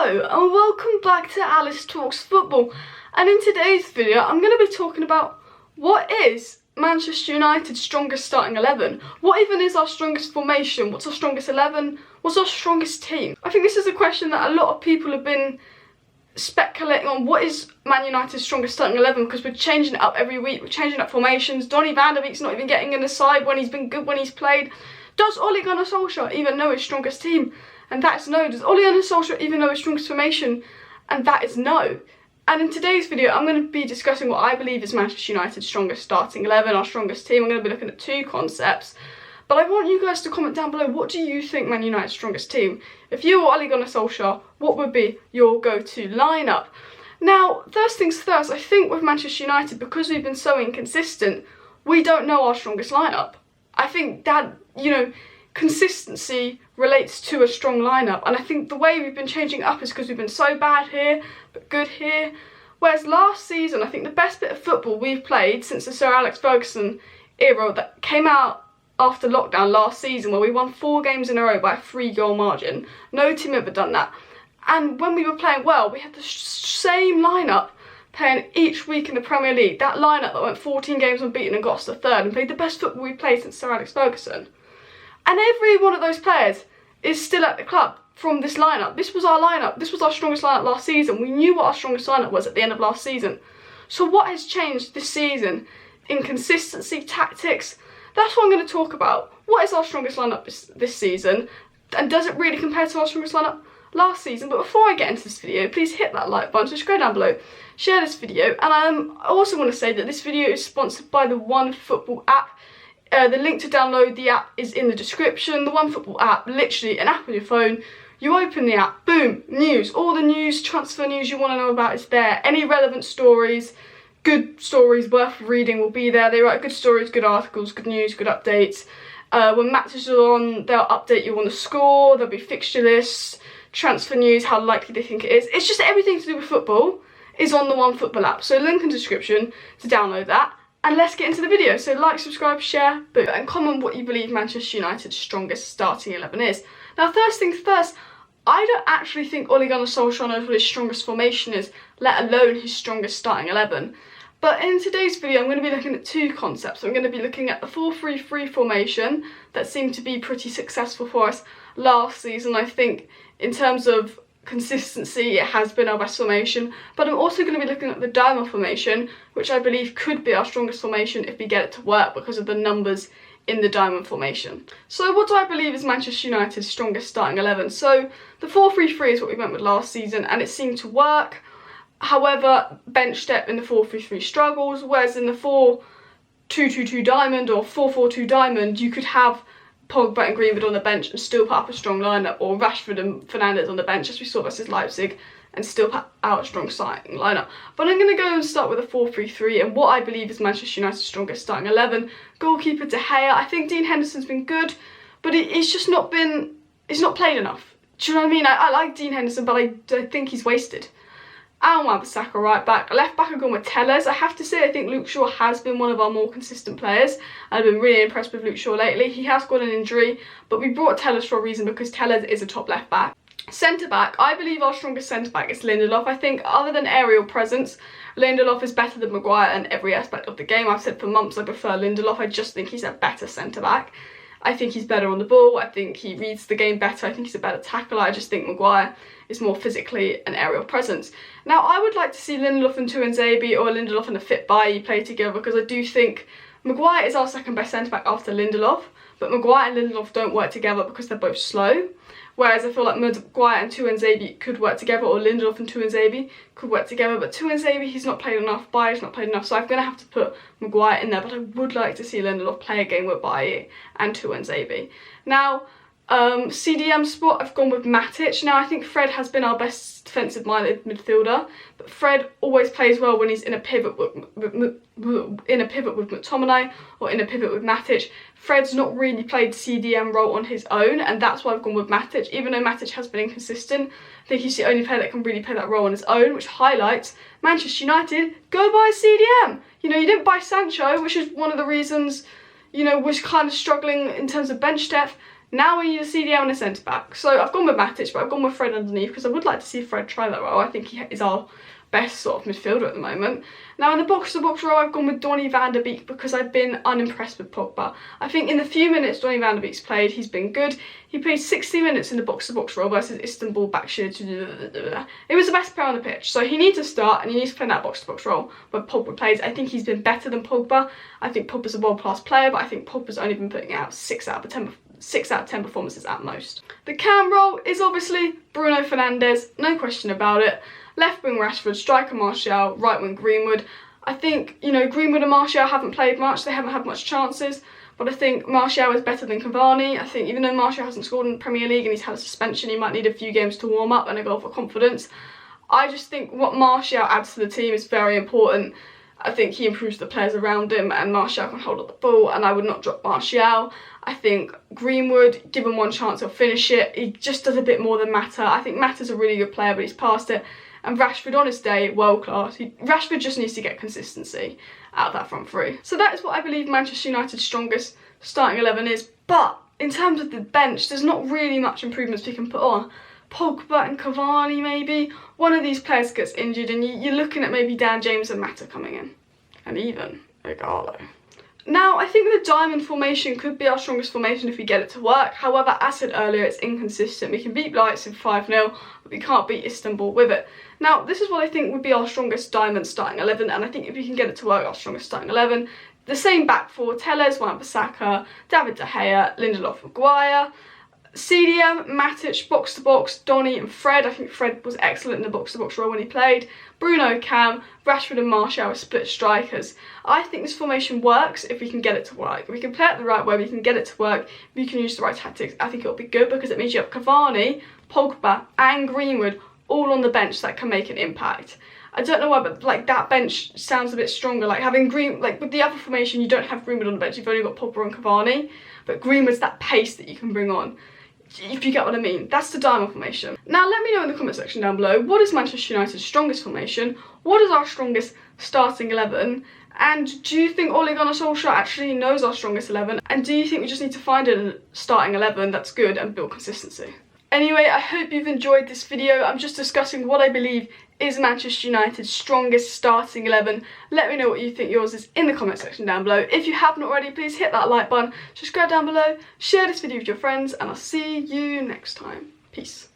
Hello and welcome back to Alice Talks Football, and in today's video I'm going to be talking about what is Manchester United's strongest starting 11, what even is our strongest formation, what's our strongest 11, what's our strongest team. I think this is a question that a lot of people have been speculating on. What is Man United's strongest starting 11, because we're changing it up every week, we're changing up formations. Donny Van De Beek's not even getting in the side when he's been good when he's played. Does Ole Gunnar Solskjaer even know his strongest team? And that's no. Does Ole Gunnar Solskjaer even know his strongest formation? And that is no. And in today's video, I'm going to be discussing what I believe is Manchester United's strongest starting 11, our strongest team. I'm going to be looking at two concepts. But I want you guys to comment down below, what do you think Man United's strongest team? If you were Ole Gunnar Solskjaer, what would be your go-to lineup? Now, first things first, I think with Manchester United, because we've been so inconsistent, we don't know our strongest lineup. I think that, consistency relates to a strong lineup, and I think the way we've been changing up is because we've been so bad here but good here. Whereas last season, I think the best bit of football we've played since the Sir Alex Ferguson era that came out after lockdown last season, where we won 4 games in a row by a 3-goal margin. No team ever done that. And when we were playing well, we had the same lineup playing each week in the Premier League. That lineup that went 14 games unbeaten and got us to 3rd and played the best football we've played since Sir Alex Ferguson. And every one of those players is still at the club from this lineup. This was our lineup. This was our strongest lineup last season. We knew what our strongest lineup was at the end of last season. So what has changed this season? Inconsistency, tactics. That's what I'm going to talk about. What is our strongest lineup this season? And does it really compare to our strongest lineup last season? But before I get into this video, please hit that like button, subscribe down below, share this video. And I also want to say that this video is sponsored by the OneFootball app. The link to download the app is in the description. The OneFootball app, literally an app on your phone. You open the app, boom, news. All the news, transfer news you want to know about is there. Any relevant stories, good stories worth reading will be there. They write good stories, good articles, good news, good updates. When matches are on, they'll update you on the score. There'll be fixture lists, transfer news, how likely they think it is. It's just everything to do with football is on the OneFootball app. So link in the description to download that. And let's get into the video. So like, subscribe, share, boom. And comment what you believe Manchester United's strongest starting 11 is. Now, first things first, I don't actually think Ole Gunnar Solskjaer knows what his strongest formation is, let alone his strongest starting 11. But in today's video, I'm going to be looking at two concepts. I'm going to be looking at the 4-3-3 formation that seemed to be pretty successful for us last season. I think in terms of consistency, it has been our best formation, but I'm also going to be looking at the diamond formation, which I believe could be our strongest formation if we get it to work because of the numbers in the diamond formation. So what do I believe is Manchester United's strongest starting 11? So the 4-3-3 is what we went with last season, and it seemed to work. However, bench depth in the 4-3-3 struggles, whereas in the 4-2-2-2 diamond or 4-4-2 diamond, you could have Pogba and Greenwood on the bench and still put up a strong lineup, or Rashford and Fernandes on the bench, as we saw versus Leipzig, and still put out a strong starting lineup. But I'm going to go and start with a 4-3-3 and what I believe is Manchester United's strongest starting 11. Goalkeeper De Gea. I think Dean Henderson's been good, but it's just not been, it's not played enough. Do you know what I mean? I like Dean Henderson, but I think he's wasted. And Wan-Bissaka right back. Left back I've gone with Telles. I have to say I think Luke Shaw has been one of our more consistent players. I've been really impressed with Luke Shaw lately. He has got an injury, but we brought Telles for a reason because Telles is a top left back. Centre back, I believe our strongest centre back is Lindelof. I think other than aerial presence, Lindelof is better than Maguire in every aspect of the game. I've said for months I prefer Lindelof. I just think he's a better centre back. I think he's better on the ball. I think he reads the game better. I think he's a better tackler. I just think Maguire is more physically an aerial presence. Now, I would like to see Lindelof and Tuanzebe or Lindelof and a fit Bailly play together, because I do think Maguire is our second best centre-back after Lindelof, but Maguire and Lindelof don't work together because they're both slow. Whereas I feel like Maguire and Tuanzebe could work together, or Lindelof and Tuanzebe could work together. But Tuanzebe, he's not played enough. Bailly's not played enough. So I'm going to have to put Maguire in there. But I would like to see Lindelof play a game with Bailly and Tuanzebe. Now, CDM spot, I've gone with Matic. Now, I think Fred has been our best defensive-minded midfielder, but Fred always plays well when he's in a pivot with McTominay or in a pivot with Matic. Fred's not really played CDM role on his own, and that's why I've gone with Matic. Even though Matic has been inconsistent, I think he's the only player that can really play that role on his own, which highlights Manchester United, go buy CDM. You didn't buy Sancho, which is one of the reasons, was kind of struggling in terms of bench depth. Now we need a CDM and a centre-back. So I've gone with Matic, but I've gone with Fred underneath because I would like to see Fred try that role. I think he is our best sort of midfielder at the moment. Now in the box-to-box role, I've gone with Donny Van De Beek because I've been unimpressed with Pogba. I think in the few minutes Donny Van De Beek's played, he's been good. He played 60 minutes in the box-to-box role versus Istanbul, Başakşehir. It was the best player on the pitch, so he needs to start and he needs to play in that box-to-box role where Pogba plays. I think he's been better than Pogba. I think Pogba's a world-class player, but I think Pogba's only been putting out 6 out of 10 performances at most. The cam role is obviously Bruno Fernandes, no question about it. Left wing Rashford, striker Martial, right wing Greenwood. I think, you know, Greenwood and Martial haven't played much, they haven't had much chances, but I think Martial is better than Cavani. I think even though Martial hasn't scored in the Premier League and he's had a suspension, he might need a few games to warm up and a goal for confidence. I just think what Martial adds to the team is very important. I think he improves the players around him and Martial can hold up the ball, and I would not drop Martial. I think Greenwood, given one chance, he'll finish it. He just does a bit more than Mata. I think Mata's a really good player, but he's past it. And Rashford on his day, world class. Rashford just needs to get consistency out of that front three. So that is what I believe Manchester United's strongest starting 11 is. But in terms of the bench, there's not really much improvements we can put on. Pogba and Cavani maybe. One of these players gets injured and you're looking at maybe Dan James and Mata coming in. And even Igalo. Now, I think the diamond formation could be our strongest formation if we get it to work. However, as said earlier, it's inconsistent. We can beat Leipzig 5-0, but we can't beat Istanbul with it. Now, this is what I think would be our strongest diamond starting 11, and I think if we can get it to work, our strongest starting 11. The same back four: Telles, Wan-Bissaka, David De Gea, Lindelof, Maguire. CDM, Matic, box-to-box, Donny and Fred. I think Fred was excellent in the box-to-box role when he played. Bruno, Cam, Rashford and Martial are split strikers. I think this formation works if we can get it to work. If we can play it the right way, we can get it to work, we can use the right tactics, I think it'll be good because it means you have Cavani, Pogba and Greenwood all on the bench that can make an impact. I don't know why, but like that bench sounds a bit stronger. Like having with the other formation, you don't have Greenwood on the bench, you've only got Pogba and Cavani, but Greenwood's that pace that you can bring on. If you get what I mean. That's the diamond formation. Now let me know in the comment section down below, what is Manchester United's strongest formation? What is our strongest starting 11? And do you think Ole Gunnar Solskjaer actually knows our strongest 11? And do you think we just need to find a starting 11 that's good and build consistency? Anyway, I hope you've enjoyed this video. I'm just discussing what I believe is Manchester United's strongest starting 11. Let me know what you think yours is in the comment section down below. If you haven't already, please hit that like button, subscribe down below, share this video with your friends, and I'll see you next time. Peace.